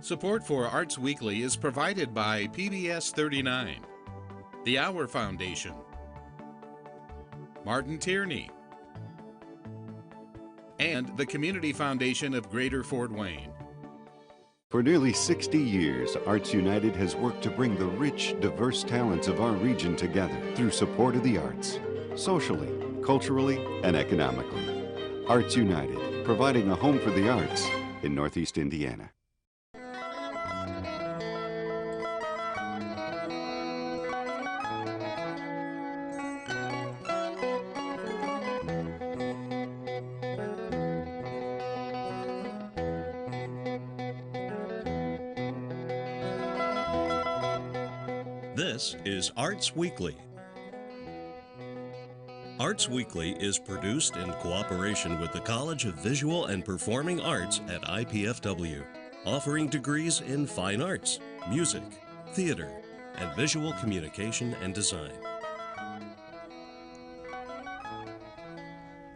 Support for Arts Weekly is provided by PBS 39, the Hour Foundation, Martin Tierney, and the Community Foundation of Greater Fort Wayne. For nearly 60 years, Arts United has worked to bring the rich, diverse talents of our region together through support of the arts, socially, culturally, and economically. Arts United, providing a home for the arts in Northeast Indiana. This is Arts Weekly. Arts Weekly is produced in cooperation with the College of Visual and Performing Arts at IPFW, offering degrees in fine arts, music, theater, and visual communication and design.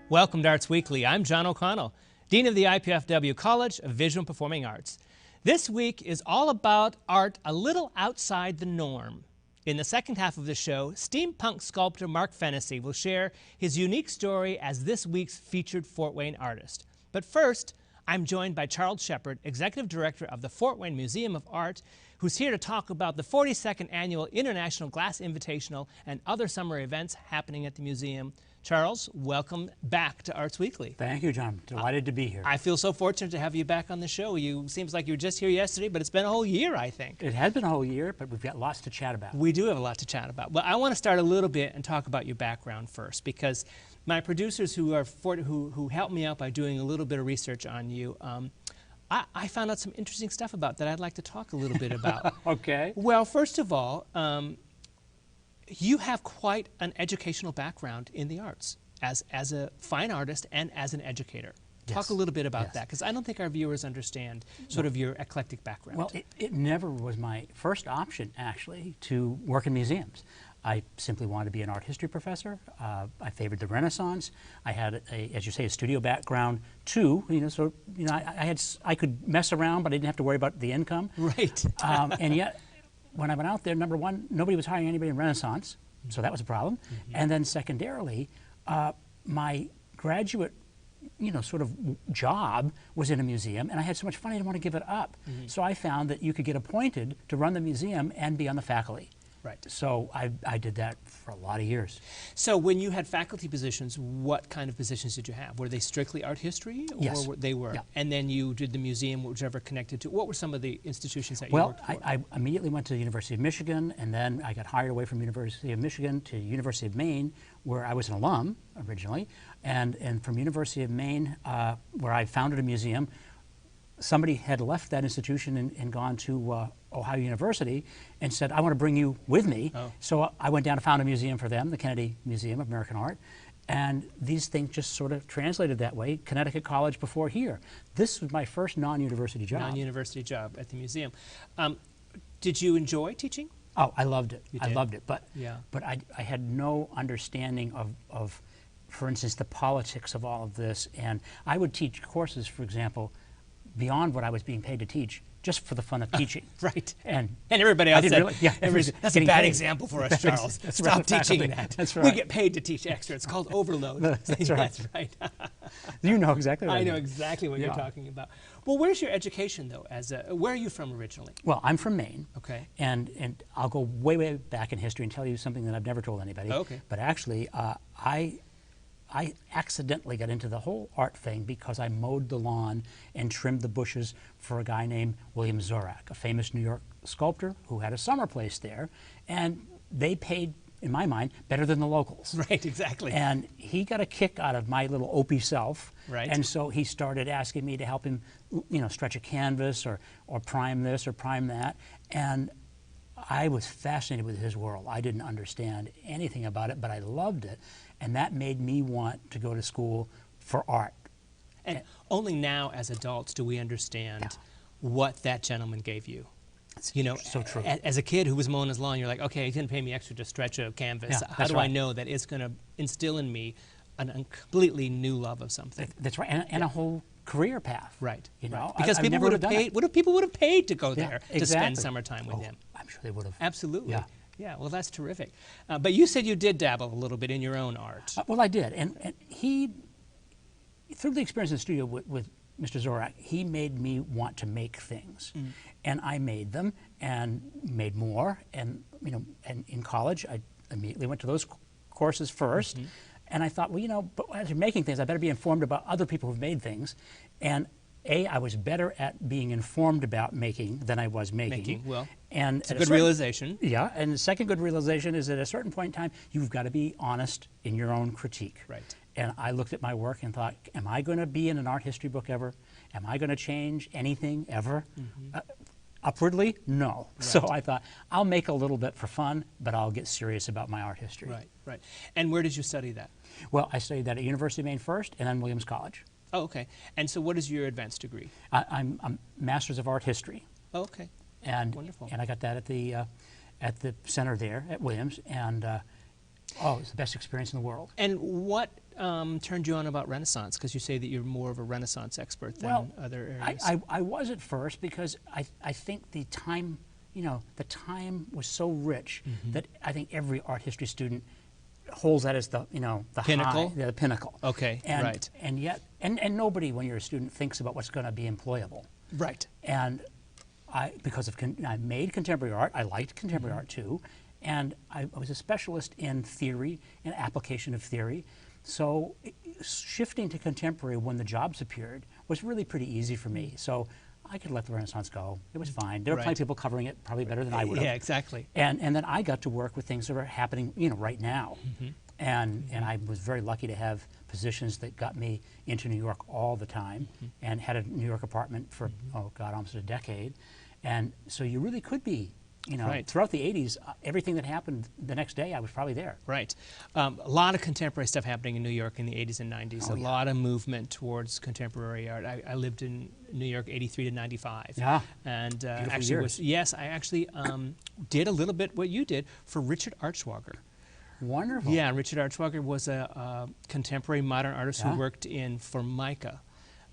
Welcome to Arts Weekly. I'm John O'Connell, Dean of the IPFW College of Visual and Performing Arts. This week is all about art a little outside the norm. In the second half of the show, steampunk sculptor Mark Phenicie will share his unique story as this week's featured Fort Wayne artist. But first, I'm joined by Charles Shepard, Executive Director of the Fort Wayne Museum of Art, who's here to talk about the 42nd Annual International Glass Invitational and other summer events happening at the museum. Charles, welcome back to Arts Weekly. Thank you, John. Delighted to be here. I feel so fortunate to have you back on the show. Seems like you were just here yesterday, but it's been a whole year, I think. It has been a whole year, but we've got lots to chat about. We do have a lot to chat about. Well, I want to start a little bit and talk about your background first, because my producers who helped me out by doing a little bit of research on you, I found out some interesting stuff about that I'd like to talk a little bit about. Okay. Well, first of all, you have quite an educational background in the arts as a fine artist and as an educator. Yes. Talk a little bit about that, because I don't think our viewers understand sort of your eclectic background. Well, it never was my first option, actually, to work in museums. I simply wanted to be an art history professor. I favored the Renaissance. I had, as you say, a studio background too. I could mess around, but I didn't have to worry about the income. Right. And yet, when I went out there, number one, nobody was hiring anybody in Renaissance, so that was a problem. Mm-hmm. And then secondarily, my graduate, sort of job was in a museum, and I had so much fun I didn't want to give it up. Mm-hmm. So I found that you could get appointed to run the museum and be on the faculty. Right. So I did that for a lot of years. So when you had faculty positions, what kind of positions did you have? Were they strictly art history? Or yes. They were. Yeah. And then you did the museum, whichever connected to. What were some of the institutions that you worked for? Well, I immediately went to the University of Michigan, and then I got hired away from University of Michigan to University of Maine, where I was an alum originally. And from University of Maine, where I founded a museum, somebody had left that institution and gone to Ohio University and said, I want to bring you with me. Oh. So I went down and found a museum for them, the Kennedy Museum of American Art. And these things just sort of translated that way. Connecticut College before here. This was my first non-university job. Non-university job at the museum. Did you enjoy teaching? Oh, I loved it. You I did? loved it. But, yeah. but I had no understanding of, for instance, the politics of all of this. And I would teach courses, for example, beyond what I was being paid to teach, just for the fun of teaching. Right. And everybody else said, that's a bad example for us, Charles. Stop teaching that. That's right. We get paid to teach extra. It's called overload. That's right. That's right. You know exactly what I know exactly what you're talking about. Well, where's your education, though? Where are you from originally? Well, I'm from Maine. Okay. And I'll go way, way back in history and tell you something that I've never told anybody. Okay. But actually, I accidentally got into the whole art thing because I mowed the lawn and trimmed the bushes for a guy named William Zorak, a famous New York sculptor who had a summer place there. And they paid, in my mind, better than the locals. Right, exactly. And he got a kick out of my little opie self. Right. And so he started asking me to help him, stretch a canvas or prime this or prime that. And I was fascinated with his world. I didn't understand anything about it, but I loved it. And that made me want to go to school for art. And only now, as adults, do we understand what that gentleman gave you. So true. As a kid who was mowing his lawn, you're like, okay, he didn't pay me extra to stretch a canvas. How do I know that it's going to instill in me a completely new love of something. That's right, and a whole career path. Right. You know, because I people never would have done paid. it. What if people would have paid to go Yeah, there to exactly. spend summertime with him? I'm sure they would have. Absolutely. Yeah. Yeah. Well, that's terrific. But you said you did dabble a little bit in your own art. Well, I did, and he, through the experience in the studio with Mr. Zorak, he made me want to make things, and I made them and made more. And you know, and in college, I immediately went to those courses first, and I thought, well, you know, but as you're making things, I better be informed about other people who've made things, and I was better at being informed about making than I was making. Well, and it's a good realization. Yeah, and the second good realization is that at a certain point in time, you've got to be honest in your own critique. Right. And I looked at my work and thought, am I going to be in an art history book ever? Am I going to change anything ever? Upwardly? No. Right. So I thought, I'll make a little bit for fun, but I'll get serious about my art history. Right, right. And where did you study that? Well, I studied that at University of Maine first, and then Williams College. Oh, okay. And so what is your advanced degree? I'm Master's of Art History. Oh, okay. And, Wonderful. And I got that at the center there at Williams, and it was the best experience in the world. And what turned you on about Renaissance? Because you say that you're more of a Renaissance expert than other areas. I was at first because I think the time, you know, the time was so rich that I think every art history student holds that as the, you know, the pinnacle? high, the pinnacle. Okay, and, right. And yet, and nobody when you're a student thinks about what's going to be employable. Right. And because of I made contemporary art, I liked contemporary art too, and I was a specialist in theory and application of theory. So shifting to contemporary when the jobs appeared was really pretty easy for me. So I could let the Renaissance go. It was fine. There were plenty of people covering it probably better than I would have. Yeah, exactly. And then I got to work with things that are happening, you know, right now. And I was very lucky to have positions that got me into New York all the time, and had a New York apartment for, oh God, almost a decade. And so you really could be, you know, throughout the 80s, everything that happened the next day, I was probably there. Right. A lot of contemporary stuff happening in New York in the 80s and 90s. Lot of movement towards contemporary art. I lived in New York 83 to 95. Yeah. And actually I actually did a little bit what you did for Richard Archwager. Wonderful. Yeah, Richard Archwager was a contemporary modern artist who worked in Formica.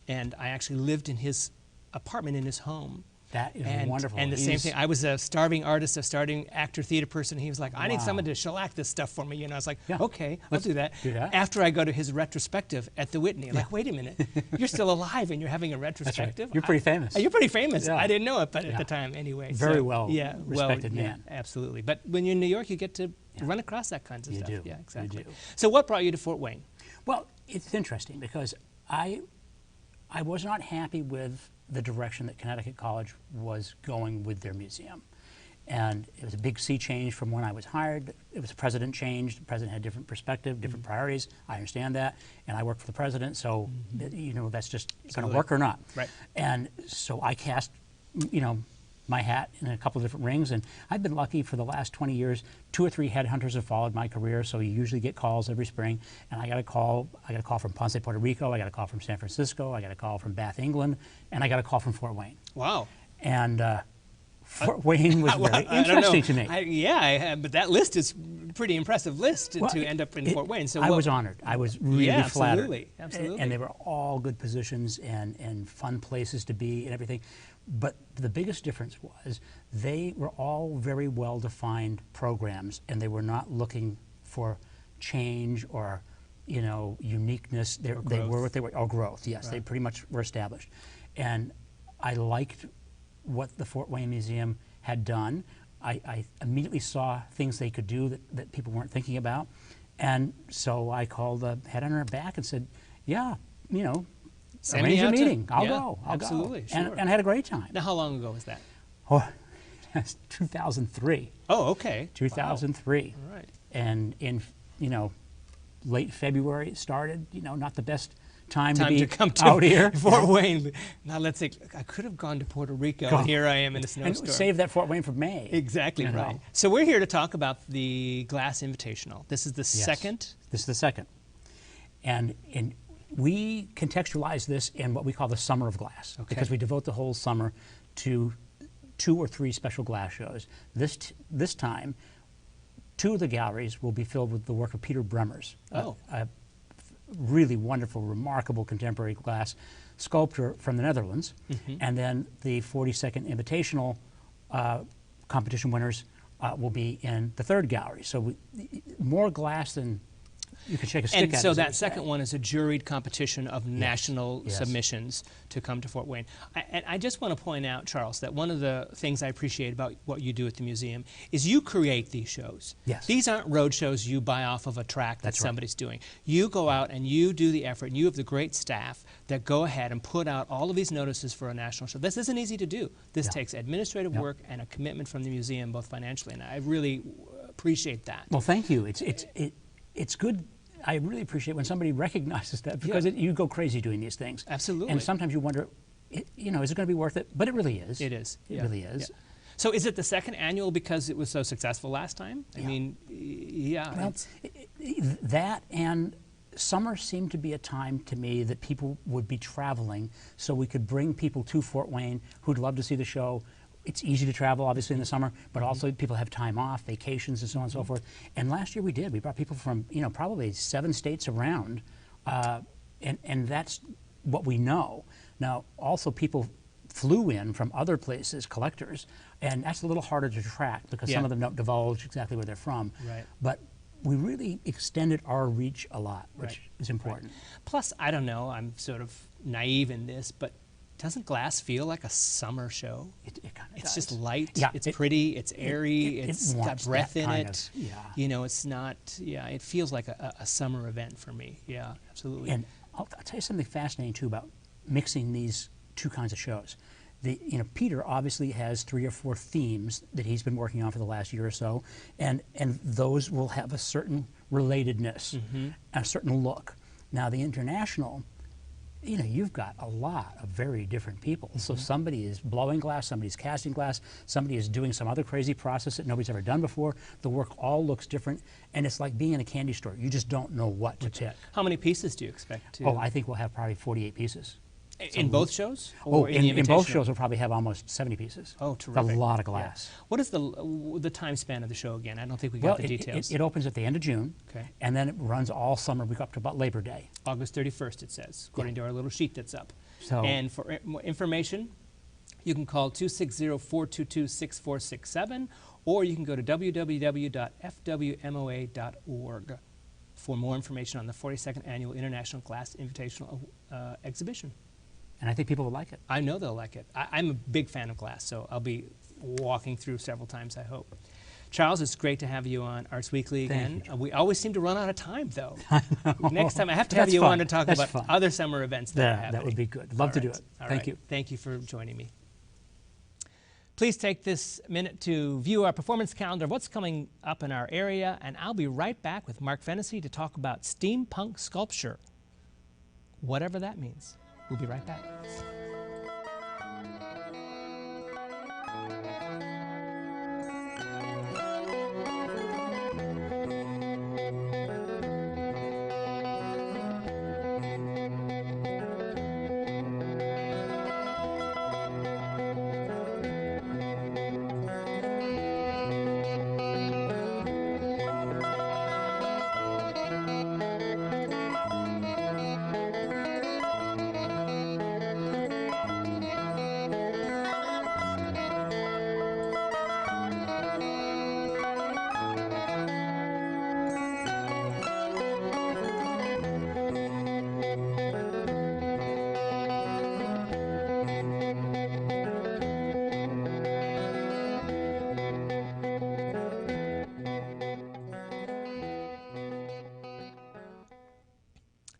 And I actually lived in his apartment in his home. That is wonderful. And the same thing, I was a starving artist, a starving actor, theater person. He was like, I need someone to shellac this stuff for me. You know, I was like, okay, I'll do that. After I go to his retrospective at the Whitney, I'm like, wait a minute, you're still alive and you're having a retrospective? Right. You're pretty famous. You're pretty famous. Yeah. I didn't know it, but at the time anyway. Very respected man. Yeah, absolutely. But when you're in New York, you get to run across that kind of stuff. You do. Yeah, exactly. You do. So what brought you to Fort Wayne? Well, it's interesting because I was not happy with the direction that Connecticut College was going with their museum. And it was a big sea change from when I was hired. It was a president change. The president had different perspective, different priorities. I understand that. And I work for the president, so you know, that's just going to work or not. Right. And so I cast, you know, my hat in a couple of different rings, and I've been lucky for the last 20 years. 2 or 3 headhunters have followed my career, so you usually get calls every spring. And I got a call from Ponce, Puerto Rico. I got a call from San Francisco. I got a call from Bath, England, and I got a call from Fort Wayne. Wow. And Fort Wayne was very interesting to me. But that list is a pretty impressive list to end up in Fort Wayne. So I was honored. I was really flattered. Absolutely. And they were all good positions and fun places to be and everything. But the biggest difference was they were all very well-defined programs, and they were not looking for change or, you know, uniqueness. They were what they were, or growth. Yes, they pretty much were established. And I liked what the Fort Wayne Museum had done. I immediately saw things they could do that people weren't thinking about. And so I called the headhunter back and said, yeah, you know, arrange a meeting. I'll go. Absolutely, sure. And I had a great time. Now, how long ago was that? Oh, that's 2003. Oh, okay. 2003. Wow. All right. And in, you know, late February it started. You know, not the best time to come to out here. Fort Wayne. Now let's say I could have gone to Puerto Rico, and here I am in a snowstorm. And save that Fort Wayne for May. Exactly right. So we're here to talk about the Glass Invitational. This is the second. This is the second, and we contextualize this in what we call the Summer of Glass, because we devote the whole summer to 2 or 3 special glass shows. This time, 2 of the galleries will be filled with the work of Peter Bremers, really wonderful, remarkable contemporary glass sculptor from the Netherlands, and then the 42nd Invitational competition winners will be in the third gallery. So more glass than you can shake a stick at. And so that second one is a juried competition of national Yes. submissions to come to Fort Wayne. And I just want to point out, Charles, that one of the things I appreciate about what you do at the museum is you create these shows. Yes. These aren't road shows you buy off of a track that That's right. somebody's doing. You go out and you do the effort, and you have the great staff that go ahead and put out all of these notices for a national show. This isn't easy to do. This takes administrative work and a commitment from the museum, both financially, and I really appreciate that. Well, thank you. It's good. I really appreciate when somebody recognizes that, because you go crazy doing these things. Absolutely. And sometimes you wonder, you know, is it going to be worth it? But it really is. It is. It really is. Yeah. So is it the second annual because it was so successful last time? I mean, Well, that and summer seemed to be a time to me that people would be traveling, so we could bring people to Fort Wayne who'd love to see the show. It's easy to travel, obviously, in the summer, but also people have time off, vacations, and so on and so forth. And last year we did. We brought people from, you know, probably 7 states around, and that's what we know. Now, also people flew in from other places, collectors, and that's a little harder to track because some of them don't divulge exactly where they're from. Right. But we really extended our reach a lot, which is important. Plus, I don't know, I'm sort of naive in this, but doesn't glass feel like a summer show? It kind of It's does. just light, Yeah, it's pretty, it's airy, it's got wants breath that in kind it. of- You know, it's not, it feels like a summer event for me. Yeah, absolutely. And I'll tell you something fascinating too about mixing these two kinds of shows. You know, Peter obviously has 3 or 4 themes that he's been working on for the last year or so, and those will have a certain relatedness, a certain look. Now, the international, you know, you've got a lot of very different people. So somebody is blowing glass, somebody's casting glass, somebody is doing some other crazy process that nobody's ever done before. The work all looks different, and it's like being in a candy store. You just don't know what to pick. How many pieces do you expect to? Oh, I think we'll have probably 48 pieces. in both shows? Oh, Or the in both Invitational? shows we'll probably have almost 70 pieces. Oh, It's terrific. a lot of Yeah. glass. What is the time span of the show again? I don't think we Well, got the details. it opens at the end of June, Okay. and then it runs all summer. We go up to about Labor Day. August 31st, it says, according to our little sheet that's up. So- and for more information, you can call 260-422-6467, or you can go to www.fwmoa.org for more information on the 42nd Annual International Glass Invitational Exhibition. And I think people will like it. I know they'll like it. I'm a big fan of glass, so I'll be walking through several times, I hope. Charles, it's great to have you on Arts Weekly again. Thank you. We always seem to run out of time, though. Next time I have to But have that's you fun. on to talk That's about fun. other summer events that are Yeah, happening. that would be good. Love to do it. All Thank right. you. Thank you for joining me. Please take this minute to view our performance calendar of what's coming up in our area, and I'll be right back with Mark Phenicie to talk about steampunk sculpture, whatever that means. We'll be right back.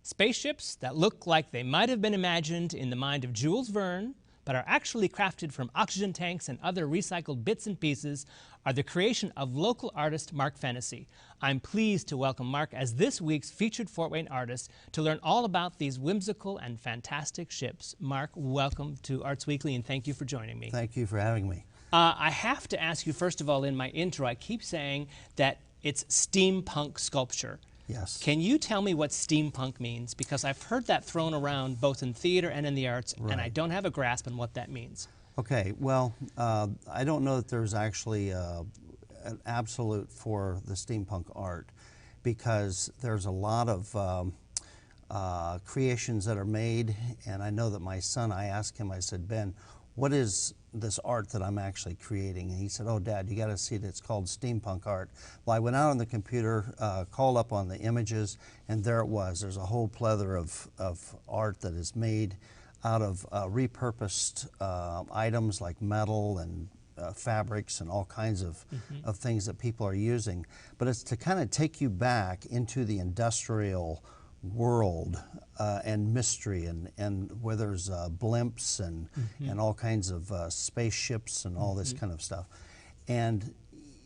Spaceships that look like they might have been imagined in the mind of Jules Verne, but are actually crafted from oxygen tanks and other recycled bits and pieces, are the creation of local artist Mark Phenicie. I'm pleased to welcome Mark as this week's featured Fort Wayne artist to learn all about these whimsical and fantastic ships. Mark, welcome to Arts Weekly, and thank you for joining me. Thank you for having me. I have to ask you, first of all, in my intro, I keep saying that it's steampunk sculpture. Yes. Can you tell me what steampunk means? Because I've heard that thrown around both in theater and in the arts, and I don't have a grasp on what that means. Okay, well, I don't know that there's actually an absolute for the steampunk art, because there's a lot of creations that are made. And I know that my son, I asked him, I said, Ben, what is this art that I'm actually creating? And he said, oh, Dad, you got to see it. It's called steampunk art. Well, I went out on the computer, called up on the images, and there it was. There's a whole plethora of art that is made out of repurposed items like metal and fabrics and all kinds of things that people are using. But it's to kind of take you back into the industrial world and mystery, and where there's blimps and all kinds of spaceships and all this kind of stuff. And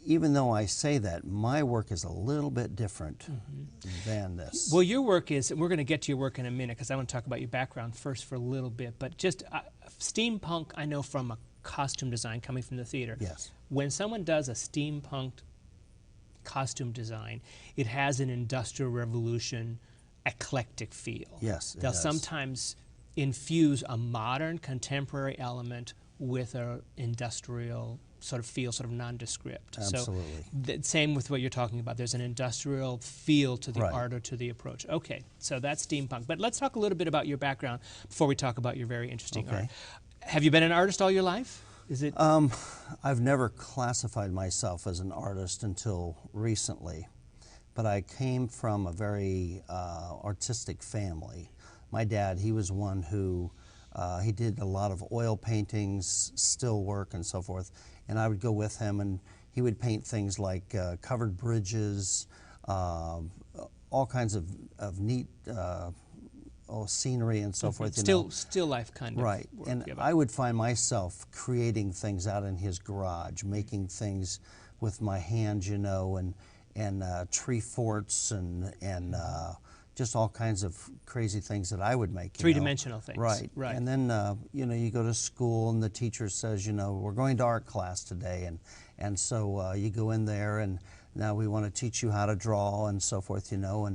even though I say that, my work is a little bit different than this. Well, your work is, we're going to get to your work in a minute because I want to talk about your background first for a little bit, but just steampunk, I know from a costume design coming from the theater. Yes. When someone does a steampunk costume design, it has an Industrial Revolution eclectic feel. Yes, it They'll does. sometimes infuse a modern contemporary element with an industrial sort of feel, sort of nondescript. Absolutely. So same with what you're talking about. There's an industrial feel to the Right. art or to the approach. Okay, so that's steampunk. But let's talk a little bit about your background before we talk about your very interesting art. Have you been an artist all your life? Is it? I've never classified myself as an artist until recently, but I came from a very artistic family. My dad, he was one who, he did a lot of oil paintings, still work and so forth, and I would go with him and he would paint things like covered bridges, all kinds of neat scenery and so forth. Still life kind of Right, work. and Yeah, I would find myself creating things out in his garage, making things with my hands, you know, and tree forts and just all kinds of crazy things that I would make. Three-dimensional things. Right. Right. And then you know, you go to school and the teacher says, you know, we're going to art class today, and so you go in there and now we want to teach you how to draw and so forth, you know,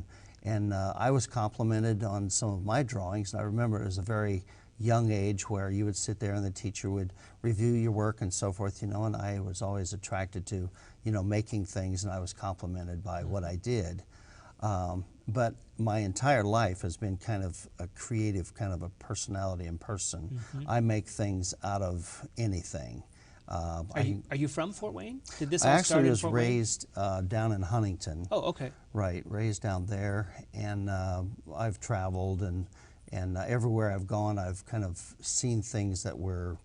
and I was complimented on some of my drawings, and I remember it was a very young age where you would sit there and the teacher would review your work and so forth, you know, and I was always attracted to, you know, making things, and I was complimented by what I did. But my entire life has been kind of a creative kind of a personality in person. I make things out of anything. Are you from Fort Wayne? Did this I all start actually in was Fort Wayne? raised down in Huntington. Oh, okay. Right, raised down there, and I've traveled, and everywhere I've gone, I've kind of seen things that were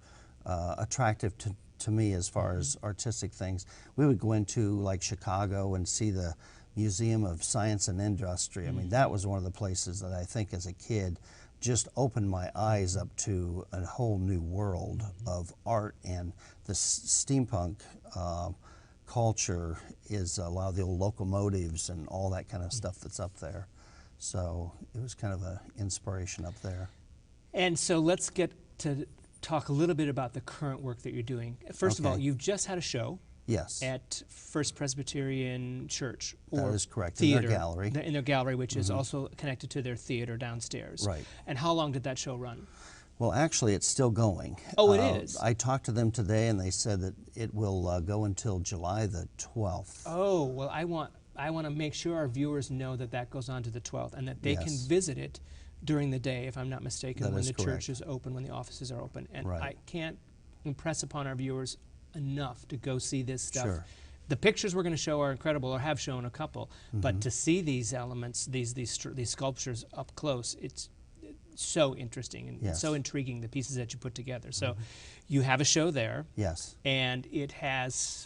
attractive to me as far as artistic things. We would go into like Chicago and see the Museum of Science and Industry. I mean, that was one of the places that I think as a kid just opened my eyes up to a whole new world of art, and the steampunk culture is a lot of the old locomotives and all that kind of stuff that's up there. So it was kind of an inspiration up there. And so let's get to talk a little bit about the current work that you're doing. First of all, you've just had a show. Yes. At First Presbyterian Church. That or is correct, theater, in their gallery. In their gallery, which is also connected to their theater downstairs. Right. And how long did that show run? Well, actually, it's still going. Oh, it is? I talked to them today, and they said that it will go until July the 12th. Oh, well, I want to make sure our viewers know that that goes on to the 12th and that they can visit it during the day, if I'm not mistaken, That when is the correct. church is open, when the offices are open. And Right. I can't impress upon our viewers enough to go see this stuff. Sure. The pictures we're going to show are incredible, or have shown a couple, but to see these elements, these sculptures up close, it's so interesting and so intriguing, the pieces that you put together. So you have a show there. Yes. And it has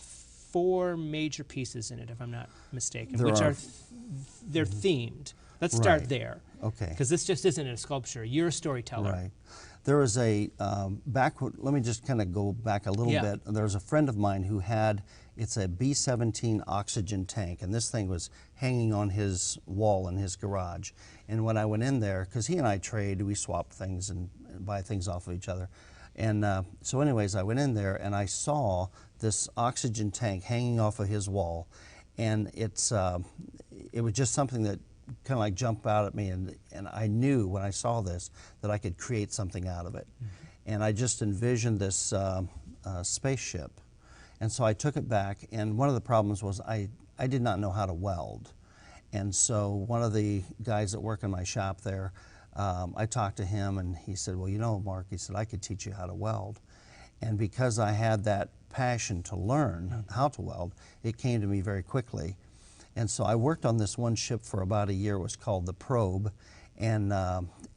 4 major pieces in it, if I'm not mistaken, There which are they're themed. Let's start Right. there. Okay. Because this just isn't a sculpture. You're a storyteller. Right. There was a, let me just kind of go back a little bit. There was a friend of mine who had, it's a B-17 oxygen tank, and this thing was hanging on his wall in his garage. And when I went in there, because he and I trade, we swap things and buy things off of each other. And so anyways, I went in there and I saw this oxygen tank hanging off of his wall. And it was just something that kind of like jumped out at me, and I knew when I saw this that I could create something out of it. And I just envisioned this spaceship. And so I took it back, and one of the problems was I did not know how to weld. And so one of the guys that work in my shop there, I talked to him and he said, well, you know, Mark, he said, I could teach you how to weld. And because I had that passion to learn how to weld, it came to me very quickly. And so I worked on this one ship for about a year. It was called the Probe. And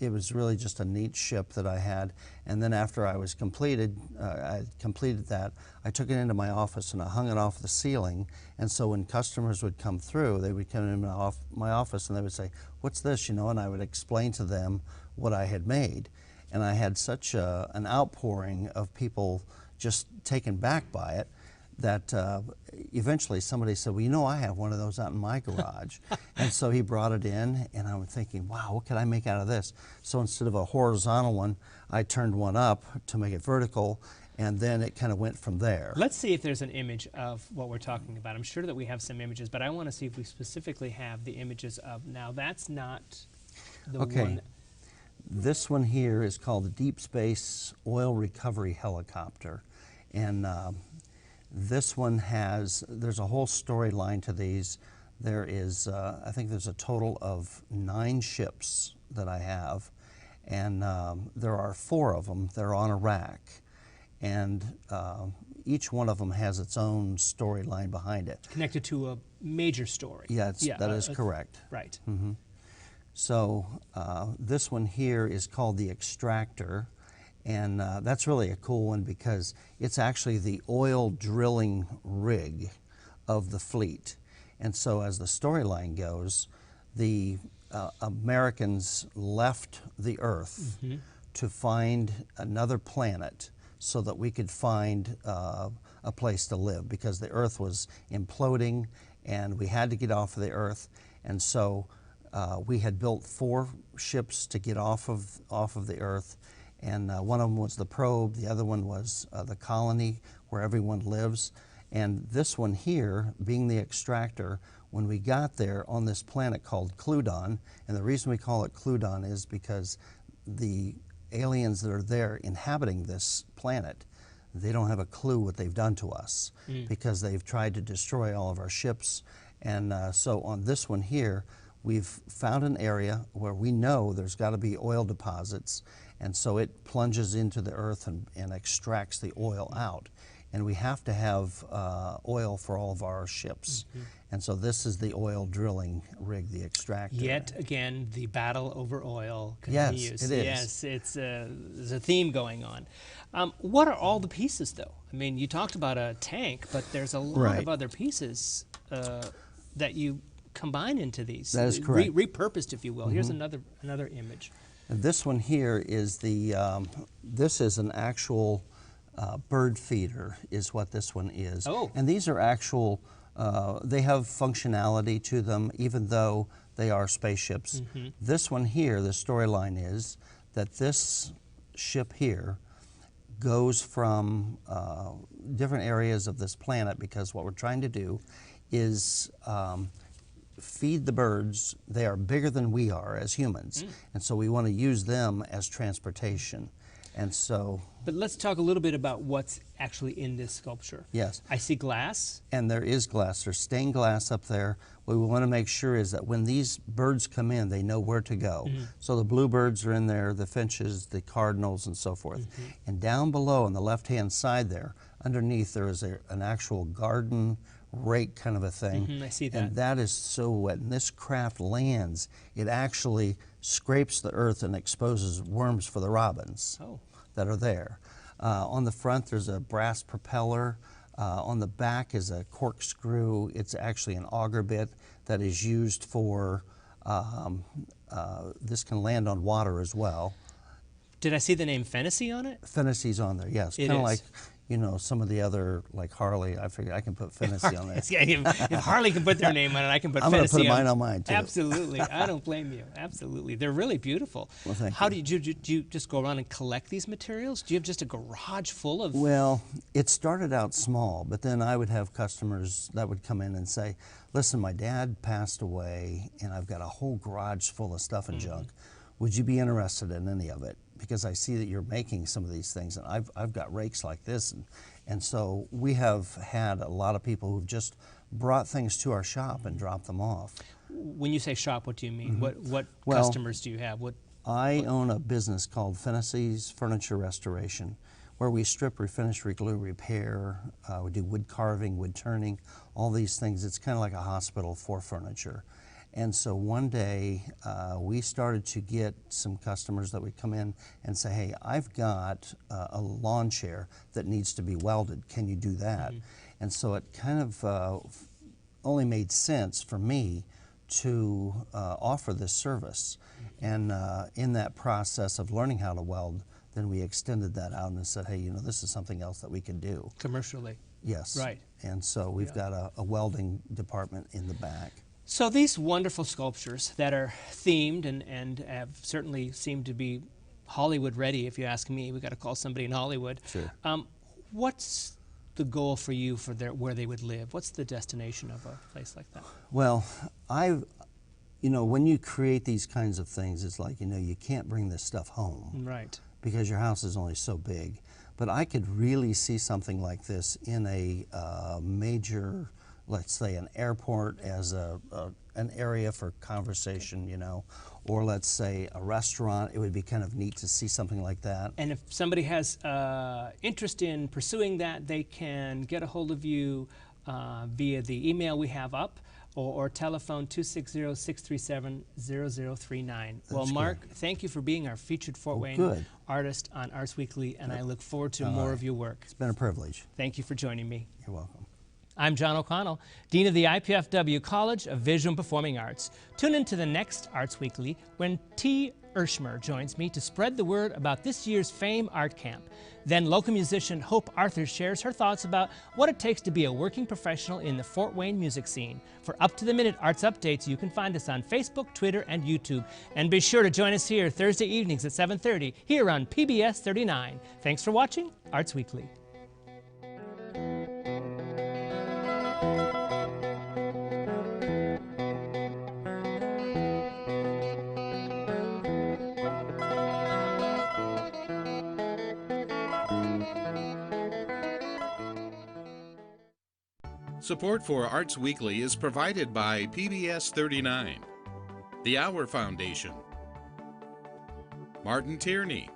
it was really just a neat ship that I had. And then after I completed that, I took it into my office and I hung it off the ceiling. And so when customers would come through, they would come into my office and they would say, what's this, you know? And I would explain to them what I had made. And I had such an outpouring of people just taken back by it that eventually somebody said, well, you know, I have one of those out in my garage. And so he brought it in, and I'm thinking, wow, what can I make out of this? So instead of a horizontal one, I turned one up to make it vertical, and then it kind of went from there. Let's see if there's an image of what we're talking about. I'm sure that we have some images, but I want to see if we specifically have the images of, now that's not the one. This one here is called the Deep Space Oil Recovery Helicopter. And this one there's a whole storyline to these. There is, I think there's a total of 9 ships that I have, and there are 4 of them. They're on a rack, and each one of them has its own storyline behind it. Connected to a major story. Yeah, that is correct. Right. Mm-hmm. So this one here is called the Extractor. And that's really a cool one because it's actually the oil drilling rig of the fleet. And so as the storyline goes, the Americans left the Earth to find another planet so that we could find a place to live, because the Earth was imploding and we had to get off of the Earth. And so we had built 4 ships to get off of the Earth. And one of them was the Probe, the other one was the Colony, where everyone lives. And this one here, being the Extractor, when we got there on this planet called Cludon, and the reason we call it Cludon is because the aliens that are there inhabiting this planet, they don't have a clue what they've done to us, because they've tried to destroy all of our ships. And so on this one here, we've found an area where we know there's got to be oil deposits. And so it plunges into the earth and extracts the oil out. And we have to have oil for all of our ships. And so this is the oil drilling rig, the Extractor. Yet again, the battle over oil continues. Yes, it is. Yes, there's a theme going on. What are all the pieces, though? I mean, you talked about a tank, but there's a lot of other pieces that you combine into these. That is correct. Repurposed, if you will. Here's another image. And this one here is this is an actual bird feeder, is what this one is. Oh. And these are actual, they have functionality to them, even though they are spaceships. This one here, the storyline is that this ship here goes from different areas of this planet, because what we're trying to do is feed the birds. They are bigger than we are as humans, and so we want to use them as transportation. And so, but let's talk a little bit about what's actually in this sculpture. Yes. I see glass. And there is glass. There's stained glass up there. What we want to make sure is that when these birds come in, they know where to go. So the bluebirds are in there, the finches, the cardinals, and so forth. And down below on the left-hand side there, underneath, there is an actual garden rake kind of a thing. I see that. And that is so when this craft lands, it actually scrapes the earth and exposes worms for the robins that are there. On the front, there's a brass propeller. On the back is a corkscrew. It's actually an auger bit that is used for, this can land on water as well. Did I see the name Phenicie on it? Phenicie's on there, yes. Kind of like, you know, some of the other, like Harley, I figured I can put Phenicie on there. If Harley can put their name on it, I can put Phenicie on it. I'm going to put mine on mine, too. Absolutely. I don't blame you. Absolutely. They're really beautiful. Well, thank How you. do you just go around and collect these materials? Do you have just a garage full of... Well, it started out small, but then I would have customers that would come in and say, listen, my dad passed away, and I've got a whole garage full of stuff and junk. Would you be interested in any of it? because I see that you're making some of these things, and I've got rakes like this, and so we have had a lot of people who've just brought things to our shop and dropped them off. When you say shop, what do you mean? What Well, customers do you have? I own a business called Phenicie's Furniture Restoration, where we strip, refinish, reglue, repair. We do wood carving, wood turning, all these things. It's kind of like a hospital for furniture. And so one day we started to get some customers that would come in and say, hey, I've got a lawn chair that needs to be welded. Can you do that? And so it kind of only made sense for me to offer this service. And in that process of learning how to weld, then we extended that out and said, hey, you know, this is something else that we can do. Commercially. Yes. Right. And so we've got a welding department in the back. So these wonderful sculptures that are themed and have certainly seemed to be Hollywood ready, if you ask me. We've got to call somebody in Hollywood. Sure. What's the goal for you for where they would live? What's the destination of a place like that? Well, you know, when you create these kinds of things, it's like, you know, you can't bring this stuff home. Right. Because your house is only so big. But I could really see something like this in a major, let's say an airport as an area for conversation, you know, or let's say a restaurant. It would be kind of neat to see something like that. And if somebody has interest in pursuing that, they can get a hold of you via the email we have up, or telephone 260-637-0039. Well, Mark, thank you for being our featured Fort Wayne artist on Arts Weekly, and I look forward to more of your work. It's been a privilege. Thank you for joining me. You're welcome. I'm John O'Connell, Dean of the IPFW College of Visual and Performing Arts. Tune in to the next Arts Weekly when T. Ershmer joins me to spread the word about this year's Fame Art Camp. Then local musician Hope Arthur shares her thoughts about what it takes to be a working professional in the Fort Wayne music scene. For up-to-the-minute arts updates, you can find us on Facebook, Twitter, and YouTube. And be sure to join us here Thursday evenings at 7:30 here on PBS 39. Thanks for watching Arts Weekly. Support for Arts Weekly is provided by PBS 39, the Hour Foundation, Martin Tierney,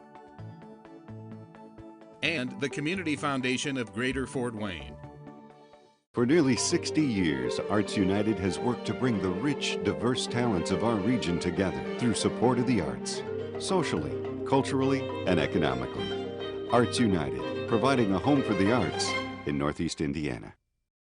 and the Community Foundation of Greater Fort Wayne. For nearly 60 years, Arts United has worked to bring the rich, diverse talents of our region together through support of the arts, socially, culturally, and economically. Arts United, providing a home for the arts in Northeast Indiana.